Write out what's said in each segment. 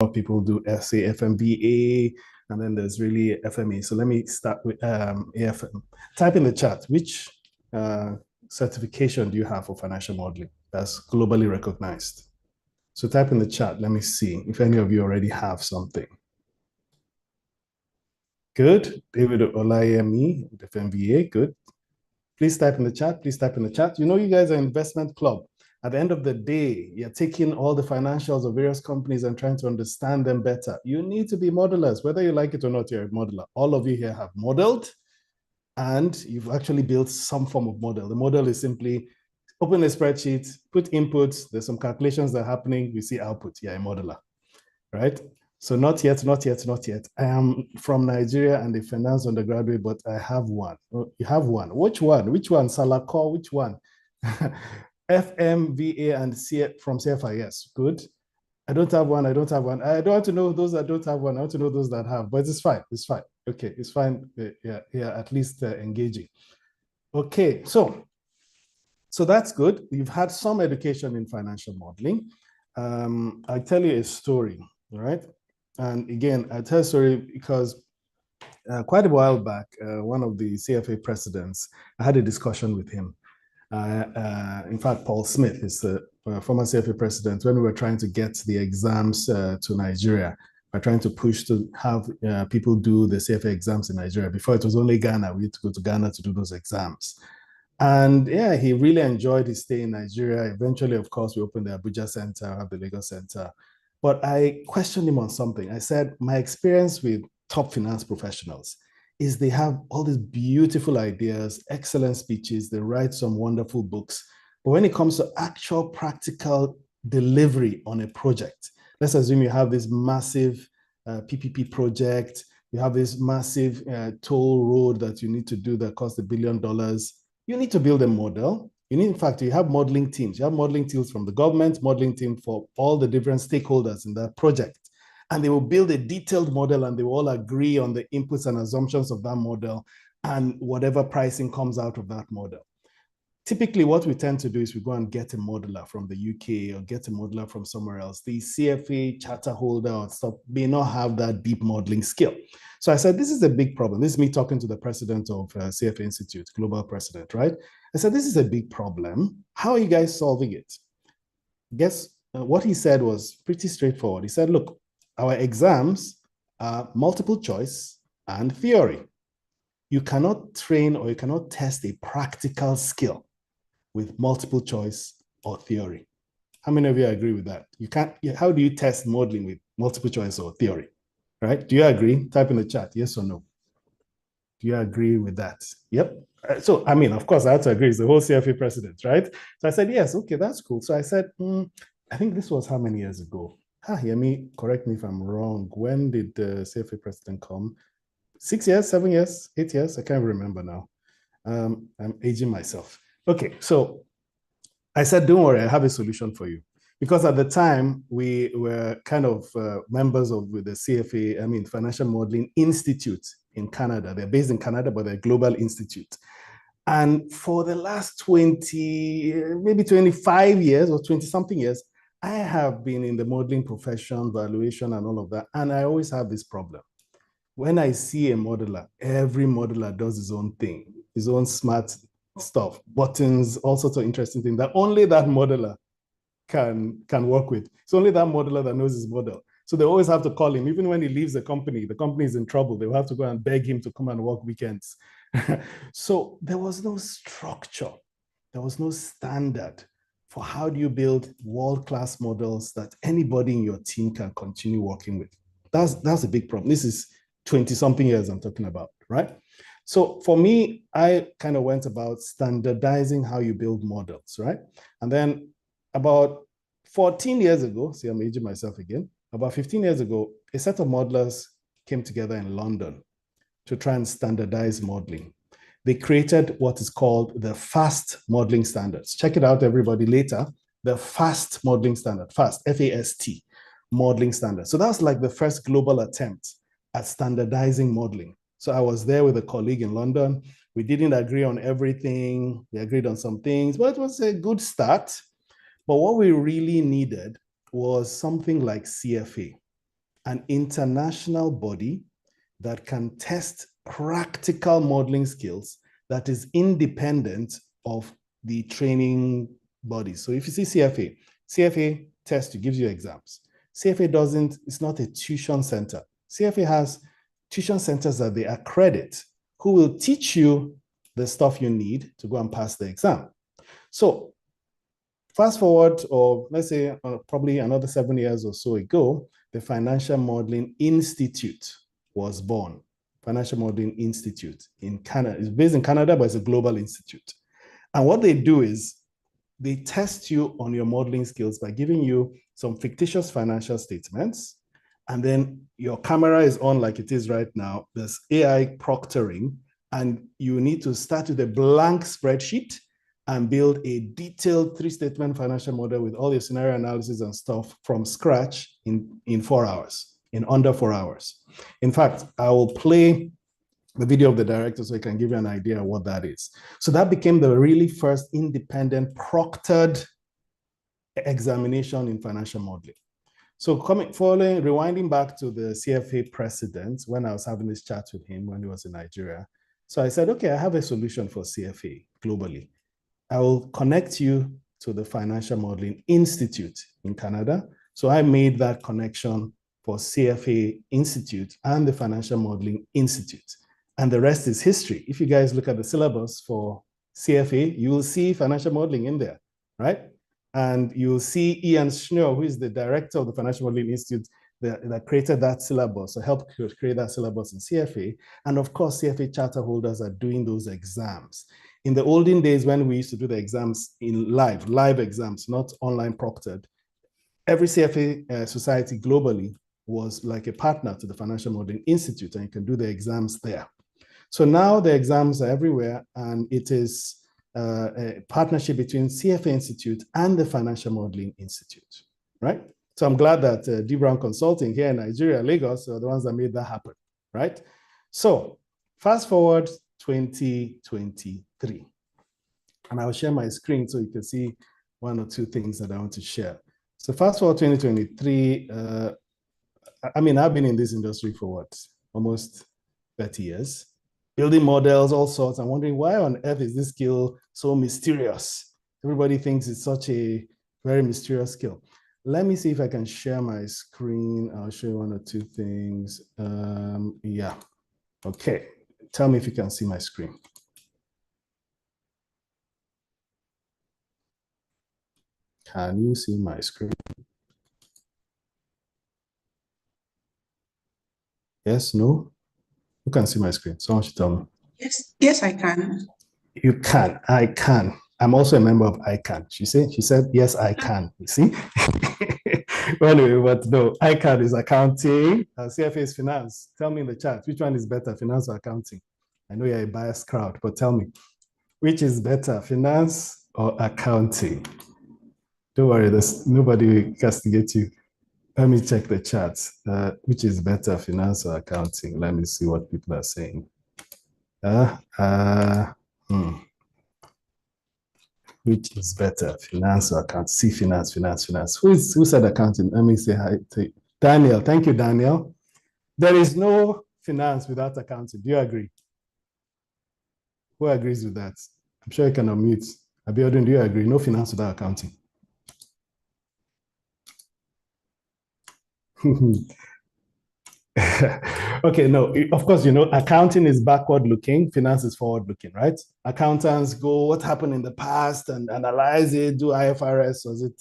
of people do say FMVA, and then there's really FMA. So let me start with AFM. Type in the chat, which certification do you have for financial modeling that's globally recognized? So type in the chat. Let me see if any of you already have something. Good. David Olayemi, FMVA, good. Please type in the chat. Please type in the chat. You know, you guys are investment club. At the end of the day, you're taking all the financials of various companies and trying to understand them better. You need to be modelers, whether you like it or not, you're a modeler. All of you here have modeled, and you've actually built some form of model. The model is simply open a spreadsheet, put inputs, there's some calculations that are happening, you see output. You're a modeler, right? So not yet, not yet, not yet. I am from Nigeria and a finance undergraduate, but I have one. Oh, you have one. Which one? Which one? Salako, which one? FMVA and from CFIS. Good. I don't have one. I don't have one. I don't want to know those that don't have one. I want to know those that have, but it's fine. It's fine. Okay, it's fine. Yeah, at least engaging. Okay, so that's good. You've had some education in financial modeling. I'll tell you a story, right? And again, I tell a story because quite a while back, one of the CFA presidents, I had a discussion with him. In fact, Paul Smith is the former CFA president. When we were trying to get the exams to Nigeria, we're trying to push to have people do the CFA exams in Nigeria. Before it was only Ghana. We had to go to Ghana to do those exams. And yeah, he really enjoyed his stay in Nigeria. Eventually, of course, we opened the Abuja Center, have the Lagos Center. But I questioned him on something. I said, my experience with top finance professionals is they have all these beautiful ideas, excellent speeches, they write some wonderful books. But when it comes to actual practical delivery on a project, let's assume you have this massive PPP project, you have this massive toll road that you need to do that costs $1 billion. You need to build a model. You need, in fact, you have modeling teams. You have modeling teams from the government, modeling team for all the different stakeholders in that project. And they will build a detailed model and they will all agree on the inputs and assumptions of that model and whatever pricing comes out of that model. Typically, what we tend to do is we go and get a modeler from the UK or get a modeler from somewhere else. The CFA charter holder or stuff may not have that deep modeling skill. So I said, this is a big problem. This is me talking to the president of CFA Institute, global president, right? I said, this is a big problem. How are you guys solving it? Guess what he said was pretty straightforward. He said, look, our exams are multiple choice and theory. You cannot train or you cannot test a practical skill with multiple choice or theory. How many of you agree with that? You can't. How do you test modeling with multiple choice or theory? Right? Do you agree? Type in the chat, yes or no. Do you agree with that? Yep. So, I mean, of course, I have to agree. It's the whole CFA president, right? So I said, yes, okay, that's cool. So I said, I think this was how many years ago? Yemi, correct me if I'm wrong. When did the CFA president come? 6 years, 7 years, 8 years? I can't remember now. I'm aging myself. Okay, so I said, don't worry, I have a solution for you. Because at the time, we were kind of members of the CFA, Financial Modeling Institute in Canada. They're based in Canada, but they're a global institute. And for the last 20, maybe 25 years or 20 something years, I have been in the modeling profession, valuation, and all of that. And I always have this problem. When I see a modeler, every modeler does his own thing, his own smart stuff, buttons, all sorts of interesting things that only that modeler can work with. It's only that modeler that knows his model. So they always have to call him. Even when he leaves the company is in trouble. They will have to go and beg him to come and work weekends. So there was no structure. There was no standard for how do you build world-class models that anybody in your team can continue working with. That's a big problem. This is 20-something years I'm talking about, right? So for me, I kind of went about standardizing how you build models, right? And then about 14 years ago, see, I'm aging myself again, about 15 years ago, a set of modelers came together in London to try and standardize modeling. They created what is called the FAST modeling standards. Check it out, everybody, later. The FAST modeling standard, FAST, F-A-S-T, modeling standard. So that's like the first global attempt at standardizing modeling. So I was there with a colleague in London. We didn't agree on everything. We agreed on some things, but it was a good start. But what we really needed was something like CFA. an international body that can test practical modeling skills that is independent of the training body. So if you see CFA, CFA tests you, gives you exams. CFA doesn't, it's not a tuition center. CFA has tuition centers that they accredit who will teach you the stuff you need to go and pass the exam. So fast forward, or let's say probably another 7 years or so ago, the Financial Modeling Institute was born. Financial Modeling Institute in Canada. It's based in Canada, but it's a global institute. And what they do is they test you on your modeling skills by giving you some fictitious financial statements. And then your camera is on like it is right now. There's AI proctoring, and you need to start with a blank spreadsheet and build a detailed 3-statement financial model with all your scenario analysis and stuff from scratch in 4 hours, in under 4 hours. In fact, I will play the video of the director so I can give you an idea of what that is. So that became the really first independent proctored examination in financial modeling. So rewinding back to the CFA president, when I was having this chat with him when he was in Nigeria. So I said, okay, I have a solution for CFA globally. I will connect you to the Financial Modeling Institute in Canada. So I made that connection for CFA Institute and the Financial Modeling Institute. And the rest is history. If you guys look at the syllabus for CFA, you will see financial modeling in there, right? And you'll see Ian Schnur, who is the director of the Financial Modeling Institute that created that syllabus, or helped create that syllabus in CFA. And of course, CFA charter holders are doing those exams. In the olden days, when we used to do the exams in live exams, not online proctored, every CFA society globally was like a partner to the Financial Modeling Institute, and you can do the exams there. So now the exams are everywhere, and it is a partnership between CFA Institute and the Financial Modeling Institute, right? So I'm glad that D. Brown Consulting here in Nigeria, Lagos, are the ones that made that happen, right? So fast forward 2023, and I'll share my screen so you can see 1 or 2 things that I want to share. So fast forward 2023, I mean, I've been in this industry for what, almost 30 years, building models, all sorts. I'm wondering, why on earth is this skill so mysterious? Everybody thinks it's such a very mysterious skill. Let me see if I can share my screen. I'll show you 1 or 2 things. Yeah, okay. Tell me if you can see my screen. Can you see my screen? Yes, no? Who can see my screen? Someone should tell me. Yes, I can. You can. I can. I'm also a member of ICANN. She said, yes, I can. You see? Well, anyway, but no, ICANN is accounting, CFA is finance. Tell me in the chat, which one is better, finance or accounting? I know you're a biased crowd, but tell me, which is better, finance or accounting? Don't worry, nobody will castigate you. Let me check the chat. Which is better, finance or accounting? Let me see what people are saying. Which is better, finance or accounting? See, finance. Who said accounting? Let me say hi to Daniel. Thank you, Daniel. There is no finance without accounting. Do you agree? Who agrees with that? I'm sure you can unmute. Abiodun, do you agree? No finance without accounting. Okay, no, of course, accounting is backward looking, finance is forward looking, right? Accountants go, what happened in the past, and analyze it, do IFRS, was it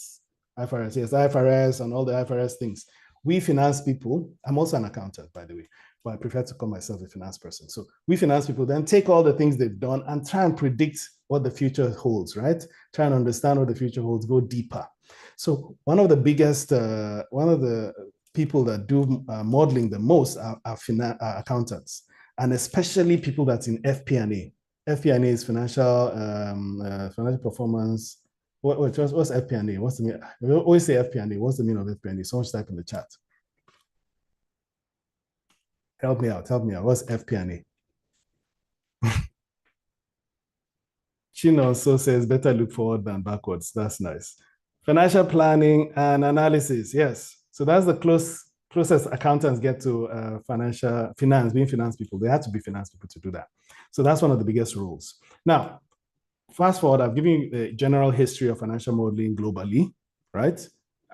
IFRS? Yes, IFRS and all the IFRS things. We finance people, I'm also an accountant, by the way, but I prefer to call myself a finance person. So we finance people, then take all the things they've done and try and predict what the future holds, right? Try and understand what the future holds, go deeper. So one of the biggest, one of the people that do modeling the most are accountants, and especially people that's in FP&A. FP&A is financial performance. What's FP&A? What's the meaning? We always say FP&A. What's the meaning of FP&A? Someone should type in the chat. Help me out. What's FP&A? Chin also says better look forward than backwards. That's nice. Financial planning and analysis. Yes. So that's the close closest accountants get to being finance people. They had to be finance people to do that. So that's one of the biggest rules. Now, fast forward, I've given you the general history of financial modeling globally, right?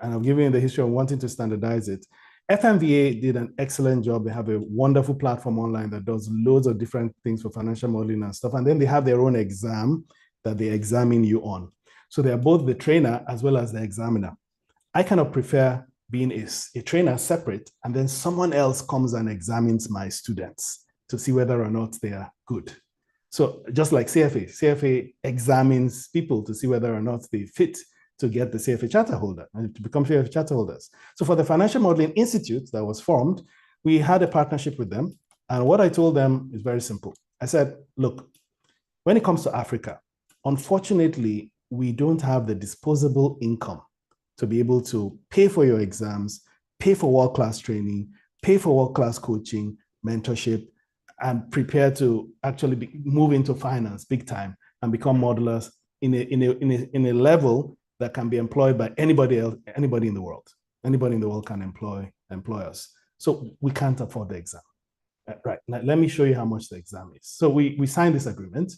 And I've given you the history of wanting to standardize it. FMVA did an excellent job. They have a wonderful platform online that does loads of different things for financial modeling and stuff. And then they have their own exam that they examine you on. So they are both the trainer as well as the examiner. I kind of prefer being a trainer separate, and then someone else comes and examines my students to see whether or not they are good. So just like CFA examines people to see whether or not they fit to get the CFA charter holder and to become CFA charter holders. So for the Financial Modeling Institute that was formed, we had a partnership with them. And what I told them is very simple. I said, look, when it comes to Africa, unfortunately, we don't have the disposable income to be able to pay for your exams, pay for world-class training, pay for world-class coaching, mentorship, and prepare to actually move into finance big time and become modelers in a level that can be employed by anybody else, anybody in the world. Anybody in the world can employ us. So we can't afford the exam. Right, now, let me show you how much the exam is. So we signed this agreement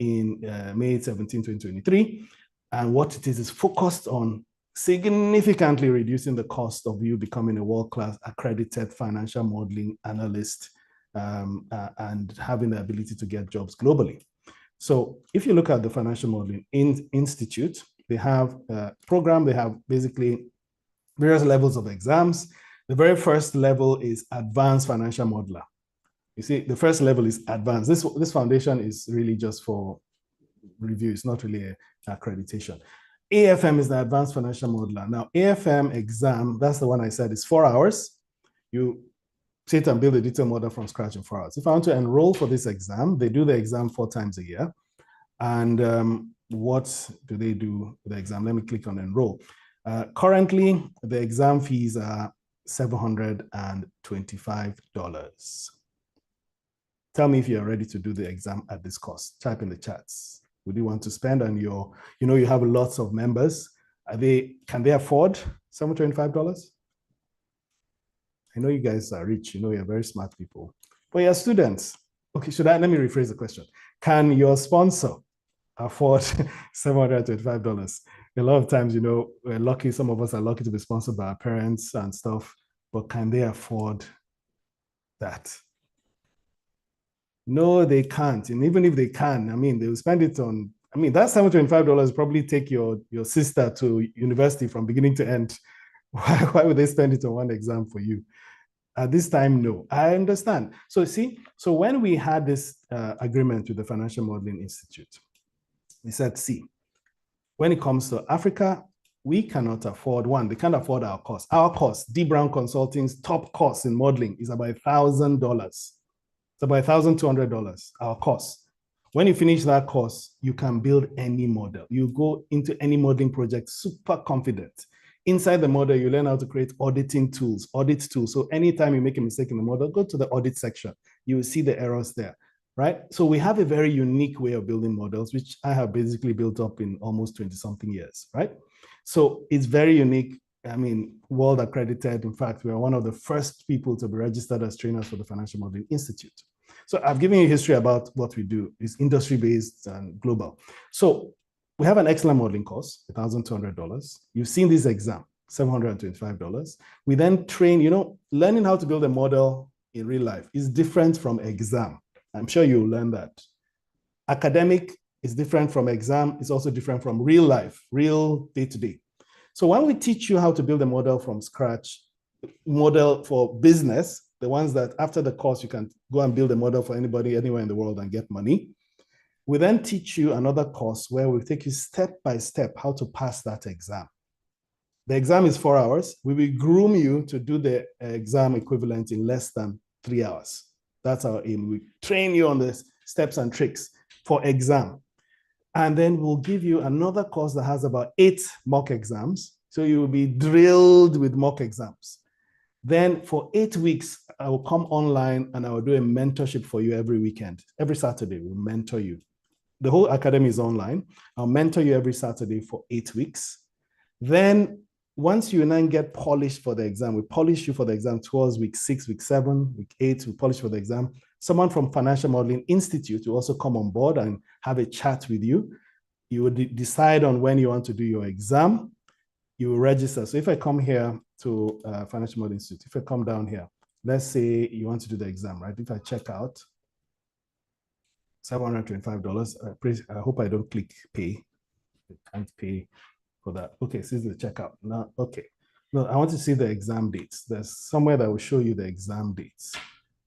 in May 17, 2023. And what it is focused on significantly reducing the cost of you becoming a world-class accredited financial modeling analyst and having the ability to get jobs globally. So if you look at the Financial Modeling Institute, they have a program, they have basically various levels of exams. The very first level is Advanced Financial Modeler. You see, the first level is advanced. This foundation is really just for review. It's not really an accreditation. AFM is the Advanced Financial Modeler. Now, AFM exam, that's the one I said, is 4 hours. You sit and build a detailed model from scratch in 4 hours. If I want to enroll for this exam, they do the exam 4 times a year. And what do they do with the exam? Let me click on enroll. Currently, the exam fees are $725. Tell me if you're ready to do the exam at this cost. Type in the chats. Would you want to spend on you have lots of members? Can they afford $725? I know you guys are rich, you're very smart people. But you're students. Okay, let me rephrase the question. Can your sponsor afford $725? A lot of times, we're lucky, some of us are lucky to be sponsored by our parents and stuff, but can they afford that? No, they can't. And even if they can, they will spend it on, that $725 probably take your sister to university from beginning to end. Why would they spend it on one exam for you? At this time, no. I understand. So when we had this agreement with the Financial Modeling Institute, we said, see, when it comes to Africa, we cannot afford they can't afford our cost. Our cost, D. Brown Consulting's top cost in modeling is about $1,000. It's about $1,200, our cost. When you finish that course, you can build any model. You go into any modeling project super confident. Inside the model, you learn how to create audit tools. So anytime you make a mistake in the model, go to the audit section. You will see the errors there, right? So we have a very unique way of building models, which I have basically built up in almost 20-something years, right? So it's very unique. World accredited. In fact, we are one of the first people to be registered as trainers for the Financial Modeling Institute. So I've given you a history about what we do. It's industry-based and global. So we have an excellent modeling course, $1,200. You've seen this exam, $725. We then train, learning how to build a model in real life is different from exam. I'm sure you'll learn that. Academic is different from exam. It's also different from real life, real day-to-day. So when we teach you how to build a model from scratch, model for business, the ones that after the course, you can go and build a model for anybody, anywhere in the world and get money. We then teach you another course where we take you step by step how to pass that exam. The exam is 4 hours. We will groom you to do the exam equivalent in less than 3 hours. That's our aim. We train you on the steps and tricks for exam. And then we'll give you another course that has about 8 mock exams. So you will be drilled with mock exams. Then for 8 weeks, I will come online and I will do a mentorship for you every weekend. Every Saturday, we'll mentor you. The whole academy is online. I'll mentor you every Saturday for 8 weeks. Then once you then get polished for the exam, we polish you for the exam towards week 6, week 7, week 8, we polish for the exam. Someone from Financial Modeling Institute will also come on board and have a chat with you. You would decide on when you want to do your exam. You will register. So if I come here to Financial Modeling Institute, if I come down here, let's say you want to do the exam, right? If I check out, $725. I hope I don't click pay. I can't pay for that. Okay, this is the checkout. Now, okay. No, I want to see the exam dates. There's somewhere that will show you the exam dates.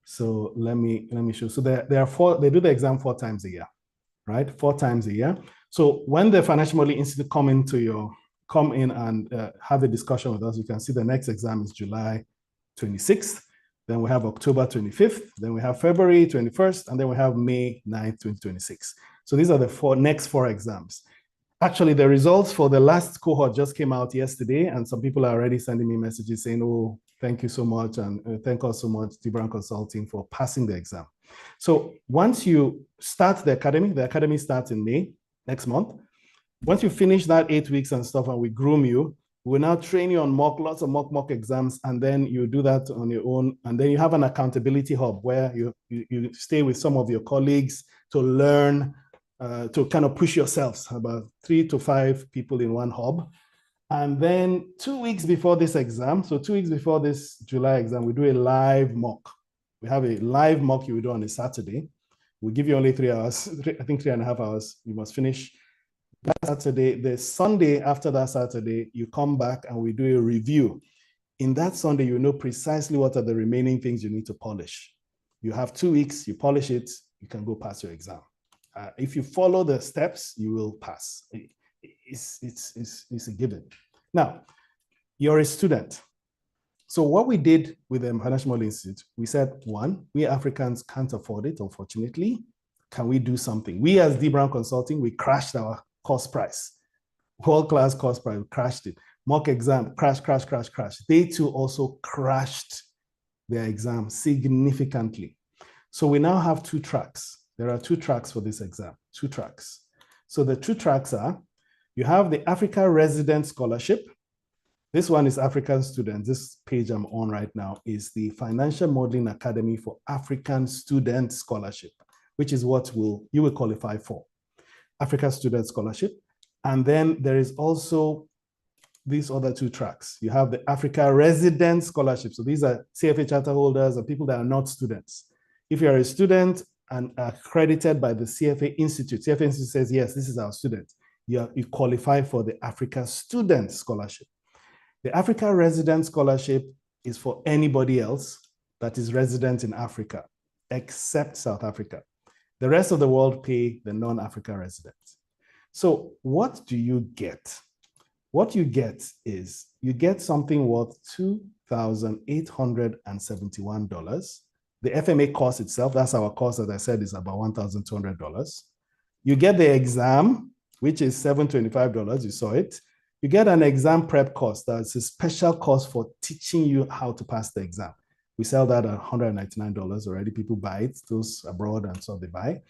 So let me show. So there are 4, they do the exam 4 times a year, right? 4 times a year. So when the Financial Modeling Institute come in and have a discussion with us, you can see the next exam is July 26th. Then we have October 25th. Then we have February 21st. And then we have May 9th, 2026. So these are the next 4 exams. Actually, the results for the last cohort just came out yesterday, and some people are already sending me messages saying, oh, thank you so much, and thank us so much, D. Brown Consulting, for passing the exam. So once you start the academy starts in May, next month. Once you finish that 8 weeks and stuff, and we groom you, we'll now train you on lots of mock exams, and then you do that on your own. And then you have an accountability hub where you stay with some of your colleagues to learn, to kind of push yourselves, about 3 to 5 people in one hub. And then 2 weeks before this exam, so 2 weeks before this July exam, we do a live mock. We have a live mock you will do on a Saturday. We give you only 3 hours, I think 3.5 hours. You must finish that Saturday. The Sunday after that Saturday, you come back and we do a review. In that Sunday, you know precisely what are the remaining things you need to polish. You have 2 weeks, you polish it, you can go pass your exam. If you follow the steps, you will pass. It's a given. Now, you're a student. So what we did with the Financial Modeling Institute, we said, 1, we Africans can't afford it, unfortunately. Can we do something? We as D. Brown Consulting, we crashed our cost price. World-class cost price, we crashed it. Mock exam, crash. They too also crashed their exam significantly. So we now have 2 tracks. There are 2 tracks for this exam, 2 tracks. So the 2 tracks are, you have the Africa Resident Scholarship. This one is African students. This page I'm on right now is the Financial Modeling Academy for African Student Scholarship, which is what you will qualify for, Africa Student Scholarship. And then there is also these other 2 tracks. You have the Africa Resident Scholarship. So these are CFA charter holders and people that are not students. If you're a student and accredited by the CFA Institute says, yes, this is our student, you qualify for the Africa Student Scholarship. The Africa Resident Scholarship is for anybody else that is resident in Africa, except South Africa. The rest of the world pay the non-Africa residents. So what do you get? What you get is, you get something worth $2,871. The FMA cost itself, that's our cost, as I said, is about $1,200. You get the exam, which is $725, you saw it. You get an exam prep cost, that's a special cost for teaching you how to pass the exam. We sell that at $199 already. People buy it, those abroad, and so they buy.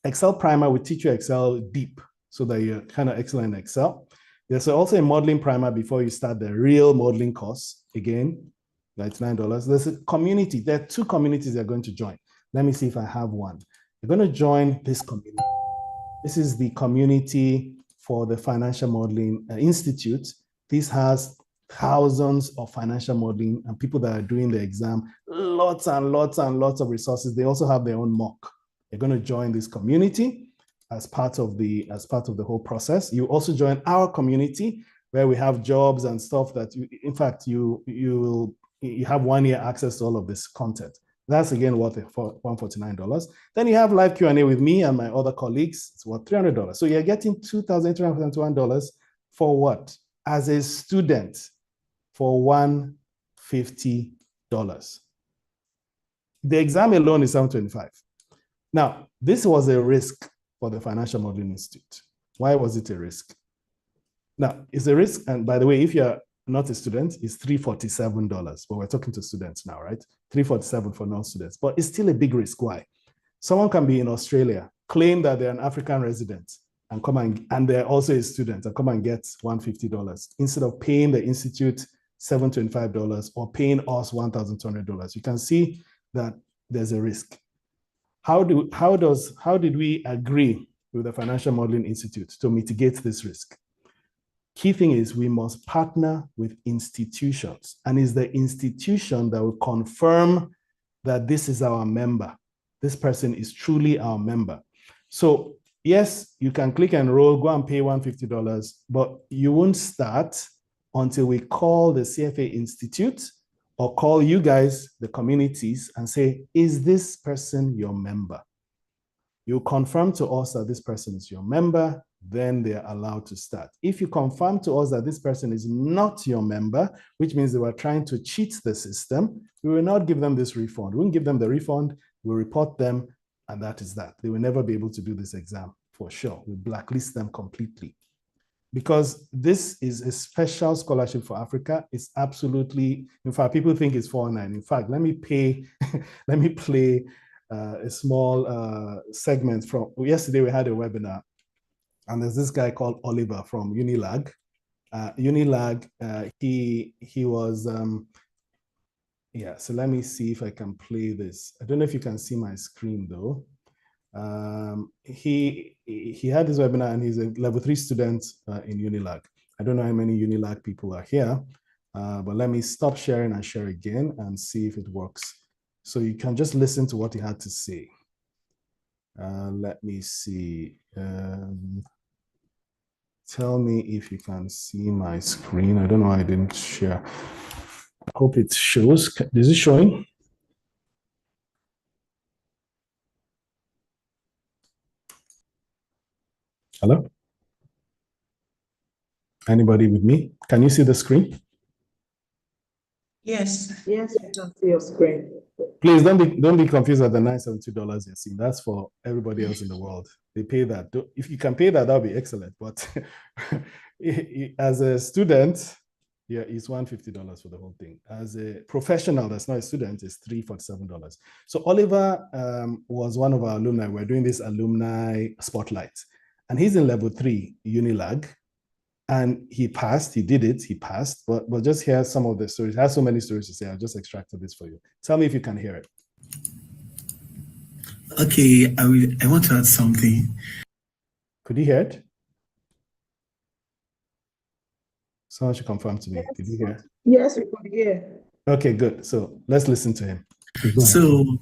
Excel Primer, we teach you Excel deep so that you're kind of excellent in Excel. There's also a modeling primer before you start the real modeling course. Again, $99. There's a community. There are 2 communities you're going to join. Let me see if I have one. You're going to join this community. This is the community for the Financial Modeling Institute. This has thousands of financial modeling and people that are doing the exam, lots and lots of resources. They also have their own mock. You're going to join this community as part of the whole process. You also join our community where we have jobs and stuff that in fact you have 1 year access to all of this content. That's again worth $149. Then you have live Q&A with me and my other colleagues. It's worth $300. So you're getting $2,871 for what? As a student, for $150. The exam alone is $725. Now, this was a risk for the Financial Modeling Institute. Why was it a risk? Now, it's a risk, and by the way, if you're not a student, it's $347, but we're talking to students now, right? $347 for non-students, but it's still a big risk. Why? Someone can be in Australia, claim that they're an African resident, and come and they're also a student and come and get $150 instead of paying the institute $725 or paying us $1,200. You can see that there's a risk. How did we agree with the Financial Modeling Institute to mitigate this risk? Key thing is we must partner with institutions, and it's the institution that will confirm that this is our member. This person is truly our member. So yes, you can click and roll, go and pay $150, but you won't start until we call the CFA Institute or call you guys, the communities, and say, is this person your member? You confirm to us that this person is your member, then they're allowed to start. If you confirm to us that this person is not your member, which means they were trying to cheat the system, we will not give them this refund. We won't give them the refund, we'll report them, and that is that. They will never be able to do this exam for sure. We'll blacklist them completely. Because this is a special scholarship for Africa. It's absolutely, in fact, people think it's 409. In fact, let me play a small segment from, yesterday we had a webinar, and there's this guy called Oliver from Unilag. Unilag, he was, yeah, so let me see if I can play this. I don't know if you can see my screen though. He had this webinar, and he's a level 3 student in Unilag. I don't know how many Unilag people are here, but let me stop sharing and share again and see if it works. So you can just listen to what he had to say. Let me see. Tell me if you can see my screen. I don't know why I didn't share. I hope it shows. Is it showing? Hello? Anybody with me? Can you see the screen? Yes. Yes, I can see your screen. Please don't be confused at the $972 you're seeing. That's for everybody else in the world. They pay that. If you can pay that, that'll be excellent. But as a student, yeah, it's $150 for the whole thing. As a professional that's not a student, it's $347. So Oliver was one of our alumni. We're doing this alumni spotlight. And he's in level 3 Unilag, and he passed. He did it. He passed. But just hear some of the stories. He has so many stories to say. I'll just extract this for you. Tell me if you can hear it. Okay, I want to add something. Could you hear it? Someone should confirm to me. Yes. Did you hear? Yes, we could hear. Okay, good. So let's listen to him. So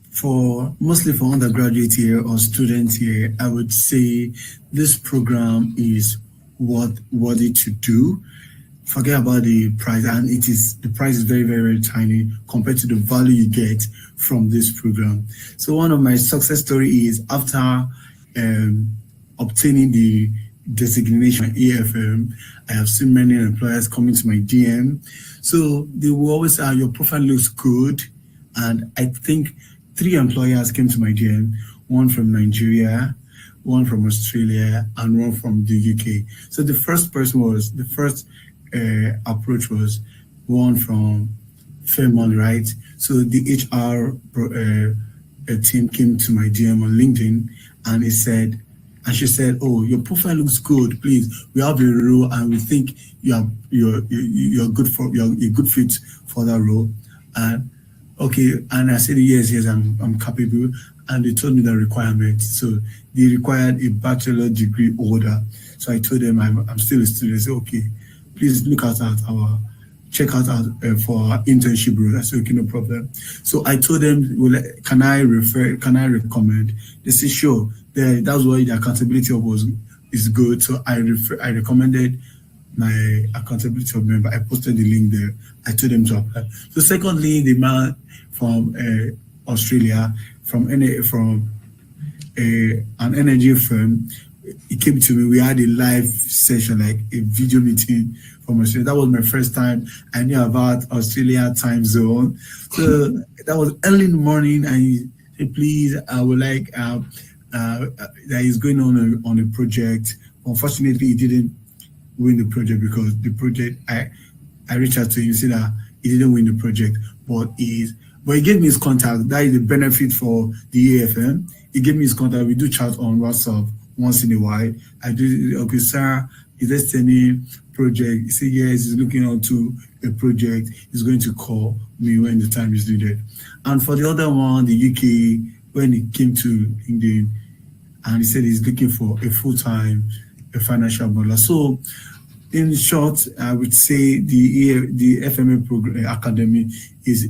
mostly for undergraduate here or students here, I would say this program is worthy to do. Forget about the price, and the price is very, very, very tiny compared to the value you get from this program. So one of my success story is after obtaining the designation AFM, I have seen many employers coming to my DM. So they will always say, your profile looks good. And I think 3 employers came to my DM, one from Nigeria, one from Australia, and one from the UK. So the first approach was one from Fairmont, right? So the HR team came to my DM on LinkedIn, and she said, oh, your profile looks good. Please, we have a role, and we think you're a good fit for that role. And okay, and I said yes, I'm capable, and they told me the requirements. So they required a bachelor degree holder. So I told them I'm still a student. They said, okay, please look out at check out for our internship role. I said, okay, no problem. So I told them, well, can I recommend? They said, sure. That's why the accountability is good. So I recommended my accountability member. I posted the link there. I told them to apply. So secondly, the man from Australia, from an energy firm, he came to me. We had a live session, like a video meeting from Australia. That was my first time. I knew about Australia time zone. So that was early in the morning. And he said, please, I would like that he's going on a project. Unfortunately, he didn't win the project because the project, I reached out to him, said that he didn't win the project, but he gave me his contact. That is the benefit for the AFM. He gave me his contact. We do chat on WhatsApp once in a while. I do, okay, sir, is there any project? He said, yes, he's looking onto a project. He's going to call me when the time is needed. And for the other one, the UK, when it came to England, and he said he's looking for a full-time financial modeler. So, in short, I would say the FMA program academy is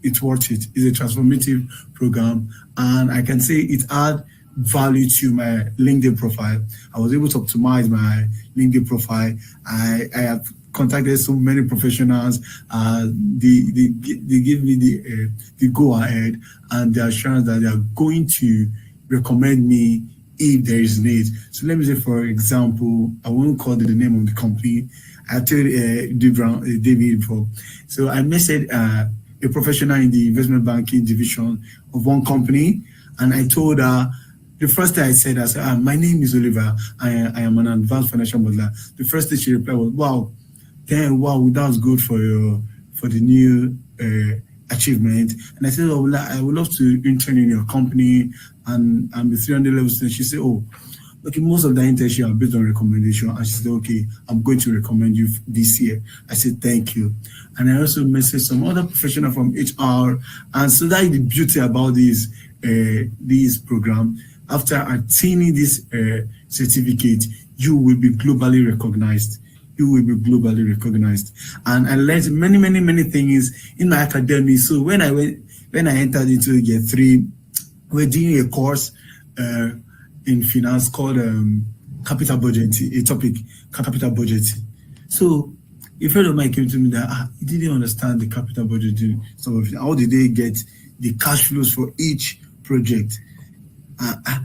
it's worth it. It's a transformative program, and I can say it add value to my LinkedIn profile. I was able to optimize my LinkedIn profile. I have contacted so many professionals. They give me the go ahead and the assurance that they are going to recommend me if there is need. So let me say, for example, I won't call the name of the company. I told David before. So I messaged a professional in the investment banking division of one company, and I told her, the first thing I said, my name is Oliver. I am an advanced financial modeler. The first thing she replied was, wow, that was good for the new achievement. And I said, oh, I would love to intern in your company and the 300 levels. And she said, oh, okay, most of the internship are based on recommendation. And she said, okay, I'm going to recommend you this year. I said, thank you. And I also messaged some other professional from HR. And so that is the beauty about this program. After attaining this certificate, you will be globally recognized. You will be globally recognized. And I learned many things in my academy. So when I entered into year 3, we're doing a course in finance called capital budgeting, a topic, capital budgeting. So a friend of mine came to me that he didn't understand the capital budgeting. So how did they get the cash flows for each project? I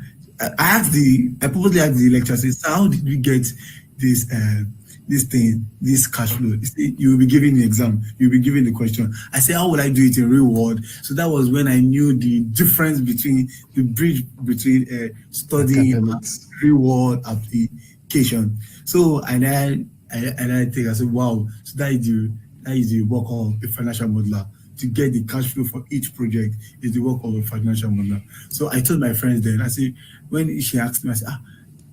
probably asked the lecturer, says, how did we get this cash flow? You will be given the exam, you'll be given the question. I said, how would I do it in real world? So that was when I knew the difference between the bridge between studying and real world application. So I said, wow, so that is the work of a financial modeler. To get the cash flow for each project is the work of a financial modeler. So I told my friends then, I said, when she asked me, I said,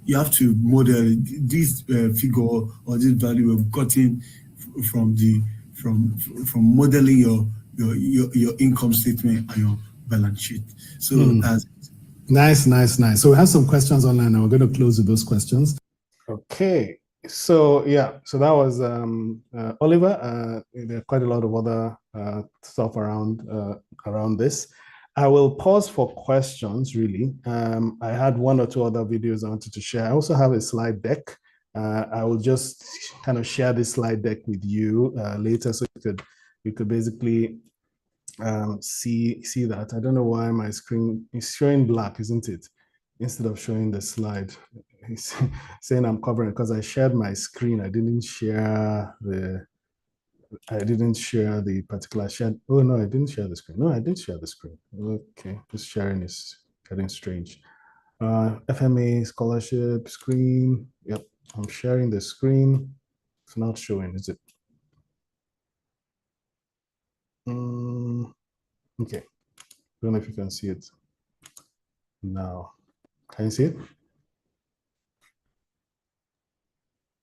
you have to model this figure or this value we've gotten from modeling your income statement and your balance sheet. So that's it. Nice. So we have some questions online and we're going to close with those questions. Okay. So that was Oliver. There are quite a lot of other stuff around this. I will pause for questions, really. I had 1 or 2 other videos I wanted to share. I also have a slide deck. I will just kind of share this slide deck with you later, so you could basically see that. I don't know why my screen is showing black, isn't it? Instead of showing the slide. He's saying I'm covering it because I shared my screen. I didn't share the particular share. Oh no, I didn't share the screen. No, I did share the screen. Okay, this sharing is getting strange. FMA scholarship screen. Yep, I'm sharing the screen. It's not showing, is it? Okay. I don't know if you can see it now. Can you see it?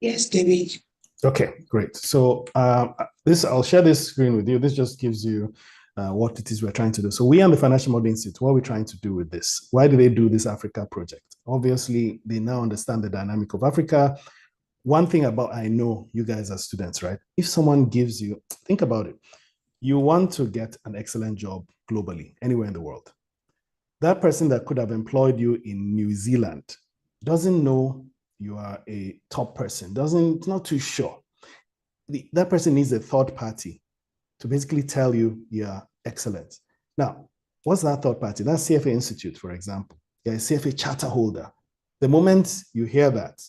Yes, David. Okay, great. So I'll share this screen with you. This just gives you what it is we're trying to do. So we on the Financial Modeling Institute, what are we trying to do with this? Why do they do this Africa project? Obviously, they now understand the dynamic of Africa. One thing I know you guys are students, right? If someone gives you, think about it. You want to get an excellent job globally, anywhere in the world. That person that could have employed you in New Zealand doesn't know you are a top person, not too sure. That person needs a third party to basically tell you you're excellent. Now, what's that third party? That's CFA Institute, for example. You're a CFA charter holder. The moment you hear that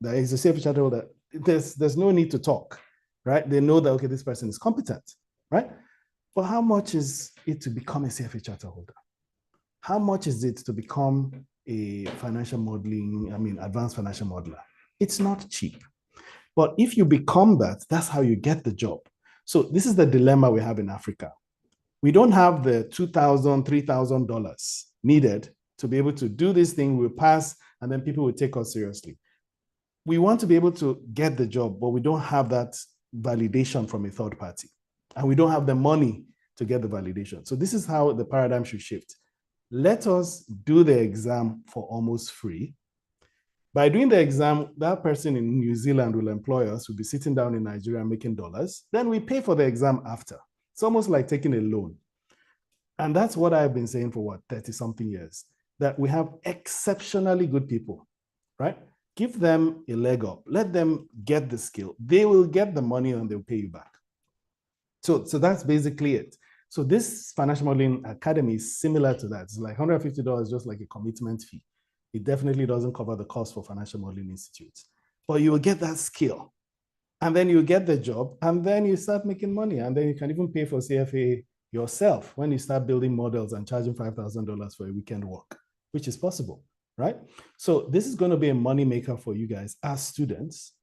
there is a CFA charter holder, there's no need to talk, right? They know that, okay, this person is competent, right? But how much is it to become a CFA charter holder? How much is it to become a advanced financial modeler? It's not cheap. But if you become that, that's how you get the job. So this is the dilemma we have in Africa. We don't have the $2,000, $3,000 needed to be able to do this thing, we'll pass, and then people will take us seriously. We want to be able to get the job, but we don't have that validation from a third party. And we don't have the money to get the validation. So this is how the paradigm should shift. Let us do the exam for almost free. By doing the exam, that person in New Zealand will employ us, will be sitting down in Nigeria making dollars. Then we pay for the exam after. It's almost like taking a loan. And that's what I've been saying for 30-something years, that we have exceptionally good people, right? Give them a leg up. Let them get the skill. They will get the money and they'll pay you back. So that's basically it. So this Financial Modeling Academy is similar to that. It's like $150, just like a commitment fee. It definitely doesn't cover the cost for Financial Modeling Institute. But you will get that skill. And then you get the job, and then you start making money. And then you can even pay for CFA yourself when you start building models and charging $5,000 for a weekend work, which is possible, right? So this is going to be a money maker for you guys as students.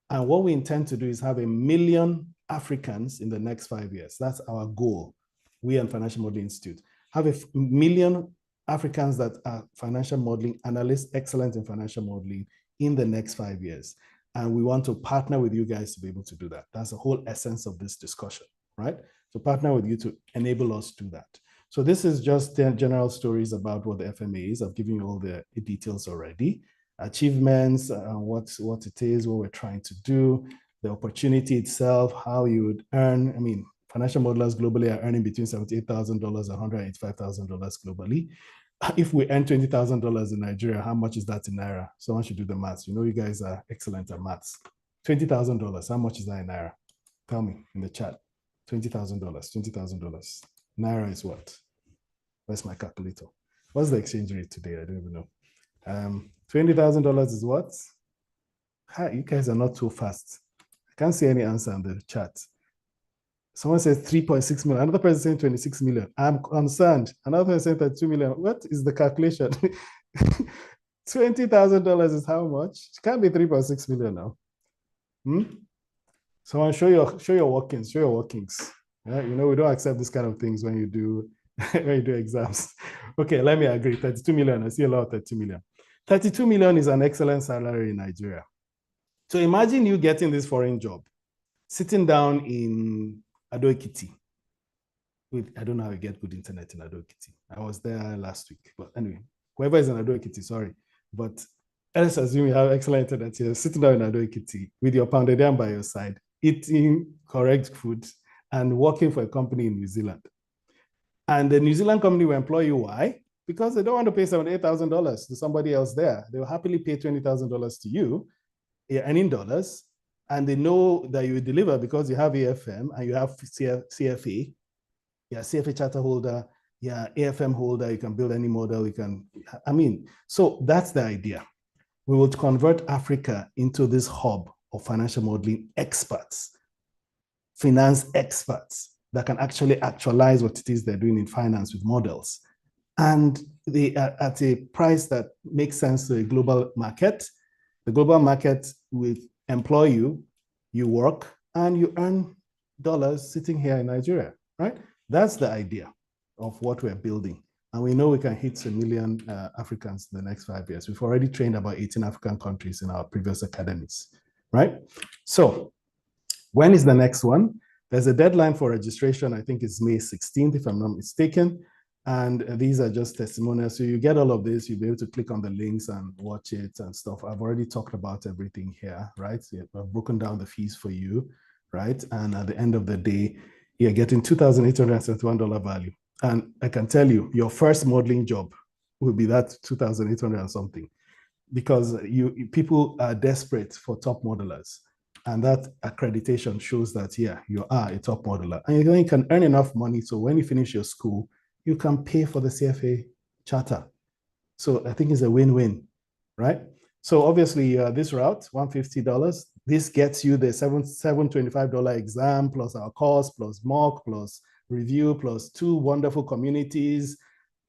And what we intend to do is have 1 million Africans in the next 5 years. That's our goal. We and Financial Modeling Institute have 1 million Africans that are financial modeling analysts, excellent in financial modeling in the next 5 years. And we want to partner with you guys to be able to do that. That's the whole essence of this discussion, right? To partner with you to enable us to do that. So this is just the general stories about what the FMA is. I've given you all the details already. Achievements, what it is, what we're trying to do, the opportunity itself, how you would earn. I mean, financial modelers globally are earning between $78,000 and $185,000 globally. If we earn $20,000 in Nigeria, how much is that in Naira? Someone should do the maths. You know, you guys are excellent at maths. $20,000, how much is that in Naira? Tell me in the chat. $20,000. Naira is what? Where's my calculator? What's the exchange rate today? I don't even know. $20,000 is what? Hi, you guys are not too fast. I can't see any answer in the chat. Someone says 3.6 million. Another person saying 26 million. I'm concerned. Another person saying 32 million. What is the calculation? $20,000 is how much? It can't be 3.6 million now. Someone show your workings. Show your workings. Yeah, you know, we don't accept this kind of things when you do exams. Okay, let me agree. 32 million. I see a lot of 32 million. 32 million is an excellent salary in Nigeria. So imagine you getting this foreign job, sitting down in Ado-Ekiti. I don't know how you get good internet in Ado-Ekiti. I was there last week. But anyway, whoever is in Ado-Ekiti, sorry. But let's assume you have excellent internet here, sitting down in Ado-Ekiti with your pounded yam by your side, eating correct food, and working for a company in New Zealand. And the New Zealand company will employ you. Why? Because they don't want to pay $78,000 to somebody else there. They will happily pay $20,000 to you, and in dollars, and they know that you will deliver because you have AFM and you have CFA. You're a CFA charter holder, you're AFM holder, you can build any model, so that's the idea. We will convert Africa into this hub of financial modeling experts, finance experts that can actually actualize what it is they're doing in finance with models. And they are at a price that makes sense to a global market. The global market will employ you, you work, and you earn dollars sitting here in Nigeria, right? That's the idea of what we're building. And we know we can hit 1 million Africans in the next 5 years. We've already trained about 18 African countries in our previous academies, right? So when is the next one? There's a deadline for registration. I think it's May 16th, if I'm not mistaken. And these are just testimonials. So you get all of this, you'll be able to click on the links and watch it and stuff. I've already talked about everything here, right? So I've broken down the fees for you, right? And at the end of the day, you're getting $2,871 value. And I can tell you, your first modeling job will be that 2,800 and something, because people are desperate for top modelers. And that accreditation shows that, yeah, you are a top modeler. And then you can earn enough money so when you finish your school, you can pay for the CFA charter. So I think it's a win-win, right? So obviously this route, $150, this gets you the $725 exam plus our course, plus mock, plus review, plus 2 wonderful communities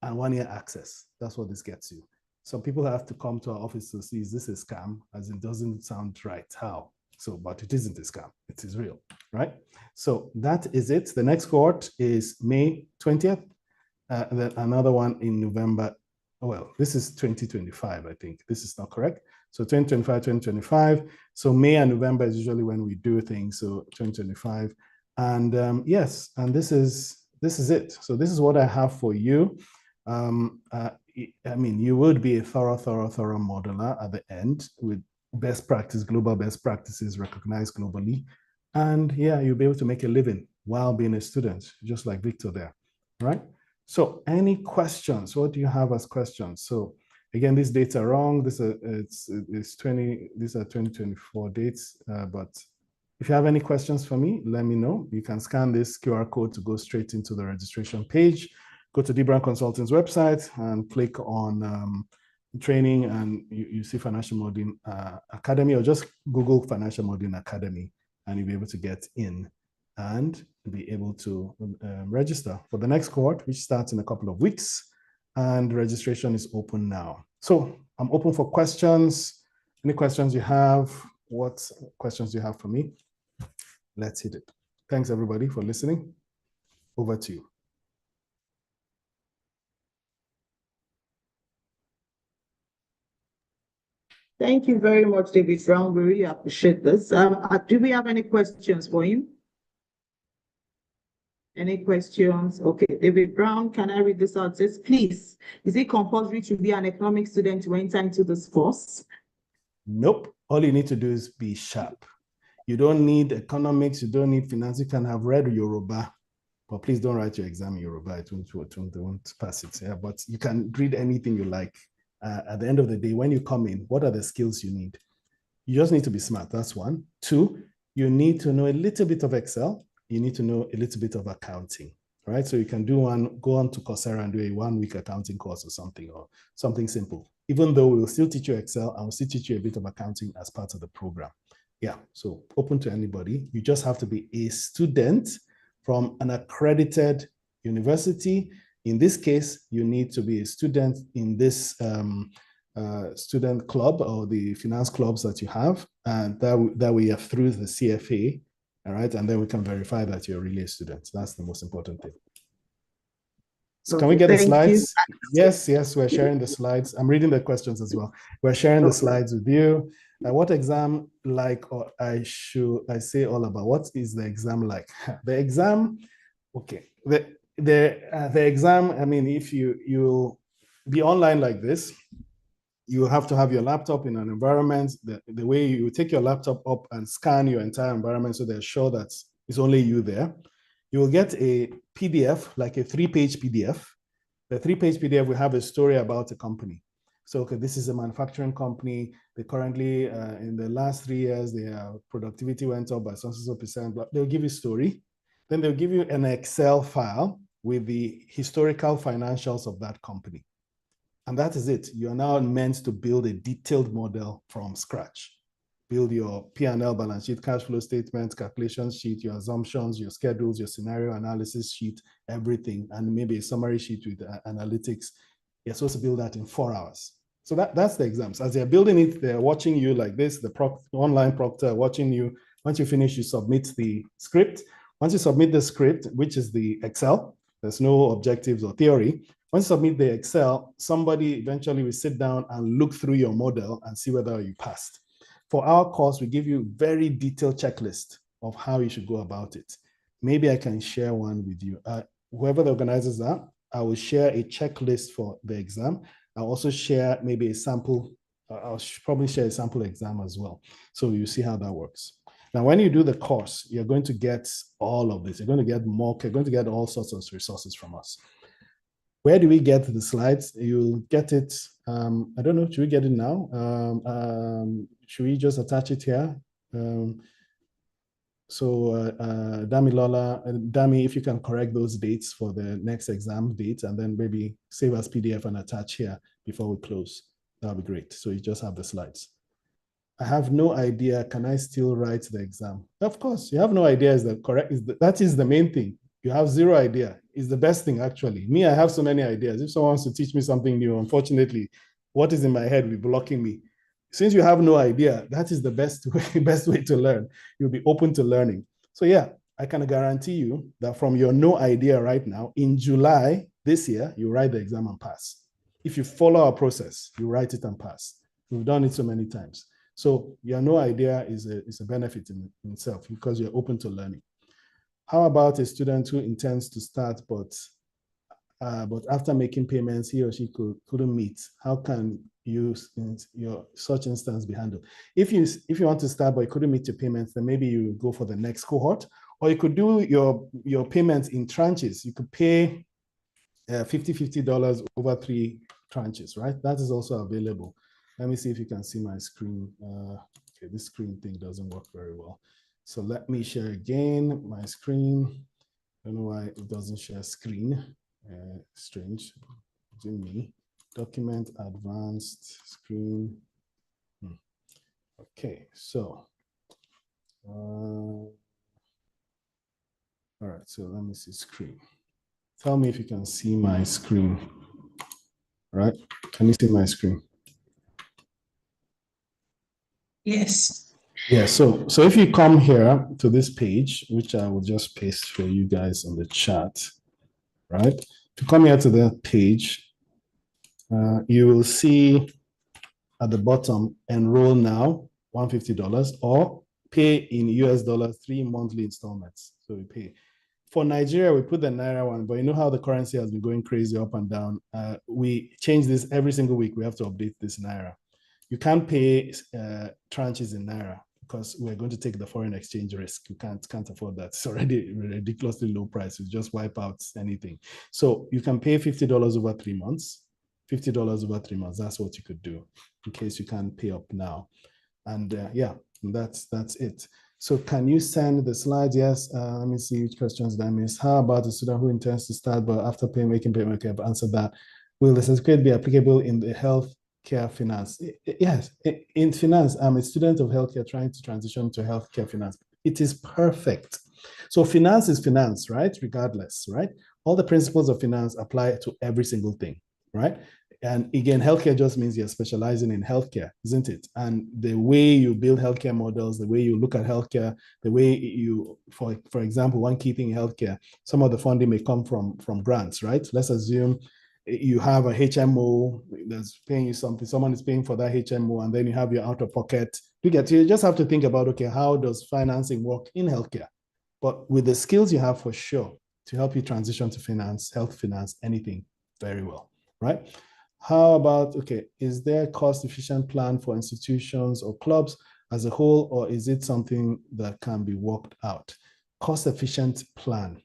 and 1 year access. That's what this gets you. Some people have to come to our office to see, is this a scam? As it doesn't sound right, how? So, but it isn't a scam, it is real, right? So that is it. The next cohort is May 20th. Then another one in November well, this is 2025, I think. This is not correct. So 2025, 2025. So May and November is usually when we do things. So 2025. And yes, and this is it. So this is what I have for you. I mean, you would be a thorough modeler at the end with best practice, global best practices recognized globally. And yeah, you'll be able to make a living while being a student, just like Victor there, right? So any questions? What do you have as questions? So again, these dates are wrong. These are 2024 dates, but if you have any questions for me, let me know. You can scan this QR code to go straight into the registration page. Go to Dbrand Consulting's website and click on training, and you see Financial Modeling Academy, or just Google Financial Modeling Academy, and you'll be able to get in and be able to register for the next cohort, which starts in a couple of weeks, and registration is open now. So I'm open for questions. Any questions you have? What questions do you have for me? Let's hit it. Thanks everybody for listening. Over to you. Thank you very much, David Brown. We really appreciate this. Do we have any questions for him? Any questions? Okay, David Brown, can I read this out? It says, please, is it compulsory to be an economic student to enter into this course? Nope. All you need to do is be sharp. You don't need economics, you don't need finance. You can have read Yoruba, but please don't write your exam in Yoruba. It won't pass it. Yeah, but you can read anything you like. At the end of the day, when you come in, what are the skills you need? You just need to be smart. That's one. Two, you need to know a little bit of Excel. You need to know a little bit of accounting, right? So you can go on to Coursera and do a 1-week accounting course or something simple. Even though we'll still teach you Excel and we'll still teach you a bit of accounting as part of the program. Yeah, so open to anybody. You just have to be a student from an accredited university. In this case, you need to be a student in this student club or the finance clubs that you have, and that we are through the CFA, all right? And then we can verify that you're really a student. That's the most important thing. So can we get the slides? Yes, we're sharing the slides. I'm reading the questions as well. We're sharing the slides with you. What exam like, or I say all about, what is the exam like? The exam, okay. The exam, I mean, if you'll be online like this, you have to have your laptop in an environment. The way you take your laptop up and scan your entire environment so they're sure that it's only you there. You will get a PDF, like a 3-page PDF. The 3-page PDF will have a story about the company. So, okay, this is a manufacturing company. They currently, in the last 3 years, their productivity went up by some %, but they'll give you a story. Then they'll give you an Excel file with the historical financials of that company. And that is it. You're now meant to build a detailed model from scratch. Build your P&L balance sheet, cash flow statement, calculation sheet, your assumptions, your schedules, your scenario analysis sheet, everything, and maybe a summary sheet with analytics. You're supposed to build that in 4 hours. So that's the exams. As they're building it, they're watching you like this, the online proctor watching you. Once you finish, you submit the script. Once you submit the script, which is the Excel, there's no objectives or theory. Once you submit the Excel, somebody eventually will sit down and look through your model and see whether you passed. For our course, we give you very detailed checklist of how you should go about it. Maybe I can share one with you. Whoever the organizers are, I will share a checklist for the exam. I'll also share maybe a sample. I'll probably share a sample exam as well. So you see how that works. Now, when you do the course, you're going to get all of this. You're going to get mock, you're going to get all sorts of resources from us. Where do we get the slides? You'll get it, I don't know, should we get it now? Should we just attach it here? Dami, if you can correct those dates for the next exam dates and then maybe save as PDF and attach here before we close, that'll be great. So you just have the slides. I have no idea, can I still write the exam? Of course, you have no idea is the correct, that is the main thing. You have zero idea. It's the best thing, actually. Me, I have so many ideas. If someone wants to teach me something new, unfortunately, what is in my head will be blocking me. Since you have no idea, that is the best way to learn. You'll be open to learning. So yeah, I can guarantee you that from your no idea right now, in July this year, you write the exam and pass. if you follow our process, you write it and pass. We've done it so many times. So your no idea is a benefit in itself because you're open to learning. How about a student who intends to start, but after making payments, he or she couldn't meet? How can your such instance be handled? If you want to start but you couldn't meet your payments, then maybe you go for the next cohort, or you could do your payments in tranches. You could pay $50 over 3 tranches, right? That is also available. Let me see if you can see my screen. Okay, this screen thing doesn't work very well. So let me share again my screen. I don't know why it doesn't share screen. Strange. Do me. Document advanced screen. Okay, so all right, so let me see screen. Tell me if you can see my screen. All right, can you see my screen? Yes. Yeah, so if you come here to this page, which I will just paste for you guys on the chat, right? If you come here to the page, you will see at the bottom, enroll now, $150, or pay in US dollars, 3 monthly installments. So we pay. For Nigeria, we put the Naira one, but you know how the currency has been going crazy up and down. We change this every single week. We have to update this Naira. You can't pay tranches in Naira because we're going to take the foreign exchange risk. You can't afford that. It's already a ridiculously low price. You just wipe out anything. So you can pay $50 over 3 months. $50 over 3 months. That's what you could do in case you can't pay up now. And yeah, that's it. So can you send the slides? Yes. Let me see which questions did I miss. How about a student who intends to start, but after making payment, okay, I've answered that. Will the certificate be applicable in the healthcare finance? Yes, in finance, I'm a student of healthcare trying to transition to healthcare finance. It is perfect. So finance is finance, right? Regardless, right? All the principles of finance apply to every single thing, right? And again, healthcare just means you're specializing in healthcare, isn't it? And the way you build healthcare models, the way you look at healthcare, the way you, for example, one key thing in healthcare, some of the funding may come from grants, right? Let's assume you have a HMO that's paying you something, someone is paying for that HMO, and then you have your out-of-pocket. You just have to think about, okay, how does financing work in healthcare? But with the skills you have for sure to help you transition to finance, health finance, anything, very well, right? How about, okay, is there a cost-efficient plan for institutions or clubs as a whole, or is it something that can be worked out? Cost-efficient plan.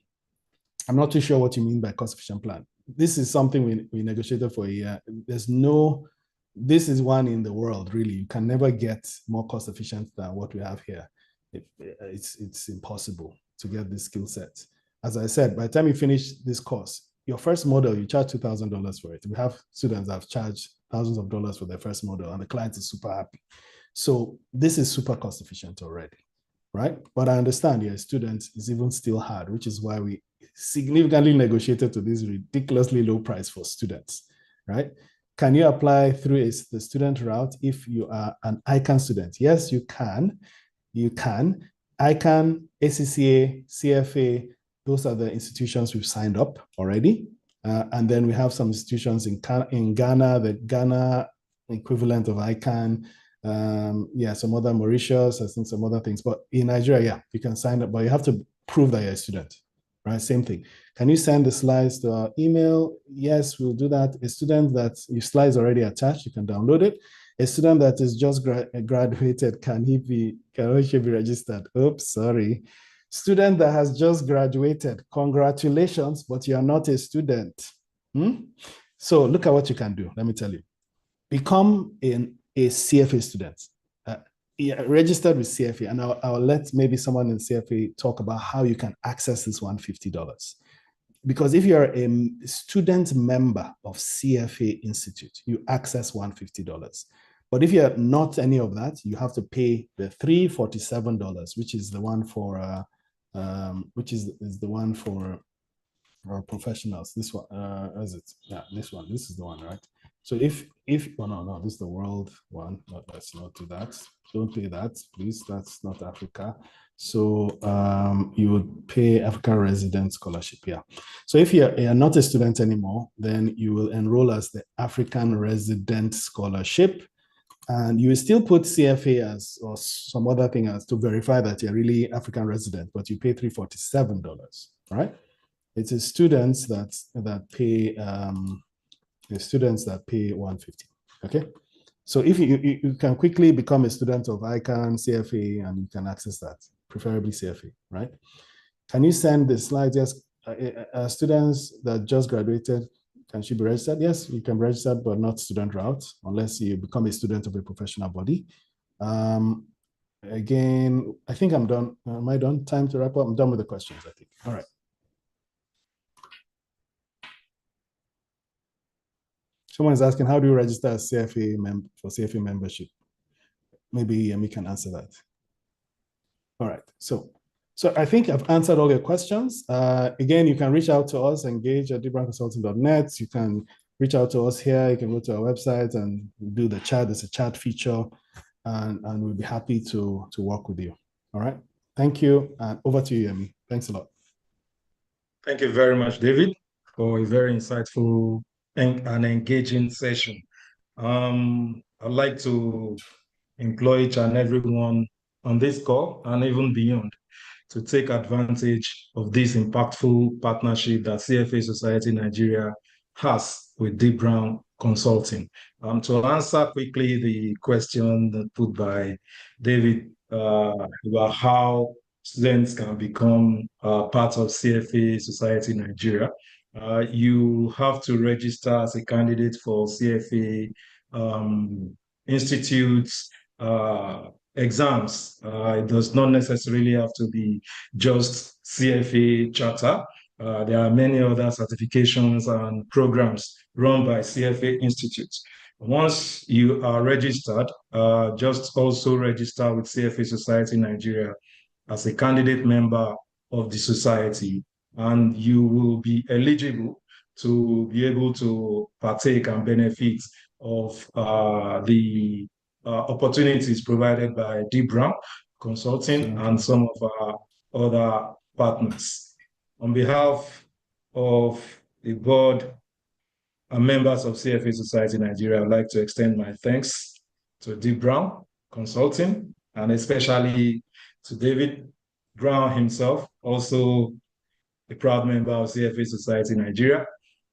I'm not too sure what you mean by cost-efficient plan. This is something we negotiated for a year. This is one in the world, really. You can never get more cost-efficient than what we have here. It's impossible to get this skill set. As I said, by the time you finish this course, your first model, you charge $2,000 for it. We have students that have charged thousands of dollars for their first model, and the client is super happy. So this is super cost efficient already, right? But I understand your students is even still hard, which is why we significantly negotiated to this ridiculously low price for students, right? Can you apply through the student route if you are an ICANN student? Yes, you can. You can. ICANN, ACCA, CFA, those are the institutions we've signed up already. And then we have some institutions in Ghana, the Ghana equivalent of ICANN. Yeah, some other Mauritius, I think some other things. But in Nigeria, yeah, you can sign up, but you have to prove that you're a student, right? Same thing. Can you send the slides to our email? Yes, we'll do that. A student that your slides already attached, you can download it. A student that is just graduated, can he be registered? Oops, sorry. Student that has just graduated, congratulations, but you are not a student. So look at what you can do. Let me tell you. Become a CFA student. Registered with CFA, and I'll let maybe someone in CFA talk about how you can access this $150. Because if you're a student member of CFA Institute, you access $150. But if you're not any of that, you have to pay the $347, which is the one for professionals. This one, is it? Yeah, this one. This is the one, right? So if oh no, this is the world one. No, let's not do that. Don't pay that, please. That's not Africa. So you would pay African resident scholarship. Yeah. So if you're not a student anymore, then you will enroll as the African resident scholarship. And you will still put CFA as or some other thing as to verify that you're really African resident, but you pay $347, right? It's the students that pay the students that pay $150. Okay, so if you can quickly become a student of ICANN CFA, and you can access that, preferably CFA, right? Can you send the slides? Yes, students that just graduated, can she be registered? Yes, you can be registered, but not student route, unless you become a student of a professional body. Again, I think I'm done. Am I done? Time to wrap up? I'm done with the questions, I think. All right. Someone is asking, how do you register as CFA for CFA membership? Maybe Yemi can answer that. All right, so I think I've answered all your questions. Again, you can reach out to us, engage at dbrandconsulting.net. You can reach out to us here. You can go to our website and do the chat. There's a chat feature, and we'll be happy to work with you. All right, thank you, and over to you, Yemi. Thanks a lot. Thank you very much, David, for a very insightful and engaging session. I'd like to employ each and everyone on this call and even beyond to take advantage of this impactful partnership that CFA Society Nigeria has with D. Brown Consulting. To answer quickly the question put by David about how students can become part of CFA Society Nigeria, you have to register as a candidate for CFA institutes exams. It does not necessarily have to be just CFA charter. There are many other certifications and programs run by CFA institutes. Once you are registered, just also register with CFA Society Nigeria as a candidate member of the society, and you will be eligible to be able to partake and benefit of the opportunities provided by D. Brown Consulting and some of our other partners. On behalf of the board and members of CFA Society Nigeria, I'd like to extend my thanks to D. Brown Consulting, and especially to David Brown himself, also a proud member of CFA Society Nigeria,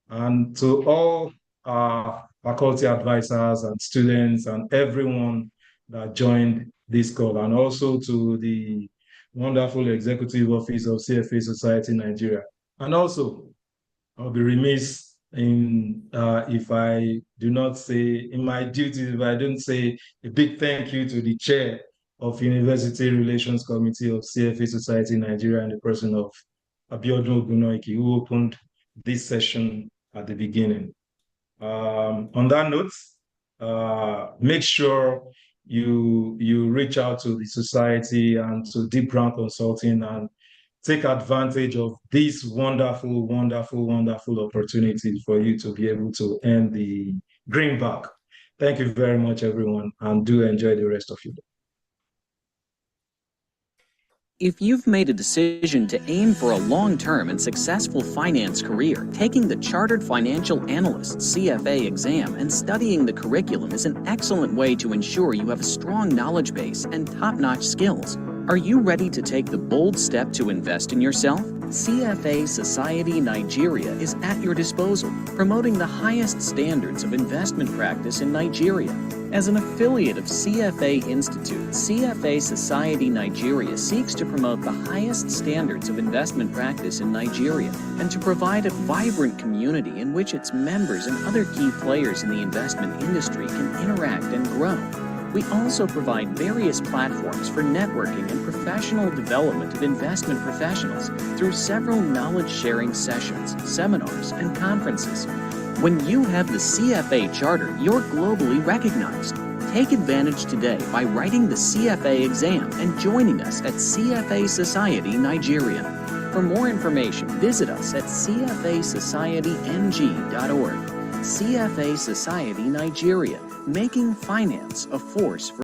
and to all our faculty advisors and students and everyone that joined this call, and also to the wonderful executive office of CFA Society Nigeria. And also, I'll be remiss if I do not say, in my duties, if I don't say a big thank you to the chair of University Relations Committee of CFA Society Nigeria, in the person of Abiodun Ogunoike, who opened this session at the beginning. On that note, make sure you reach out to the society and to D. Brown Consulting and take advantage of this wonderful, wonderful, wonderful opportunity for you to be able to earn the greenback. Thank you very much, everyone, and do enjoy the rest of your day. If you've made a decision to aim for a long-term and successful finance career, taking the Chartered Financial Analyst CFA exam and studying the curriculum is an excellent way to ensure you have a strong knowledge base and top-notch skills. Are you ready to take the bold step to invest in yourself? CFA Society Nigeria is at your disposal, promoting the highest standards of investment practice in Nigeria. As an affiliate of CFA Institute, CFA Society Nigeria seeks to promote the highest standards of investment practice in Nigeria and to provide a vibrant community in which its members and other key players in the investment industry can interact and grow. We also provide various platforms for networking and professional development of investment professionals through several knowledge-sharing sessions, seminars, and conferences. When you have the CFA Charter, you're globally recognized. Take advantage today by writing the CFA exam and joining us at CFA Society Nigeria. For For more information, visit us at cfasocietyng.org. CFA Society Nigeria, making finance a force for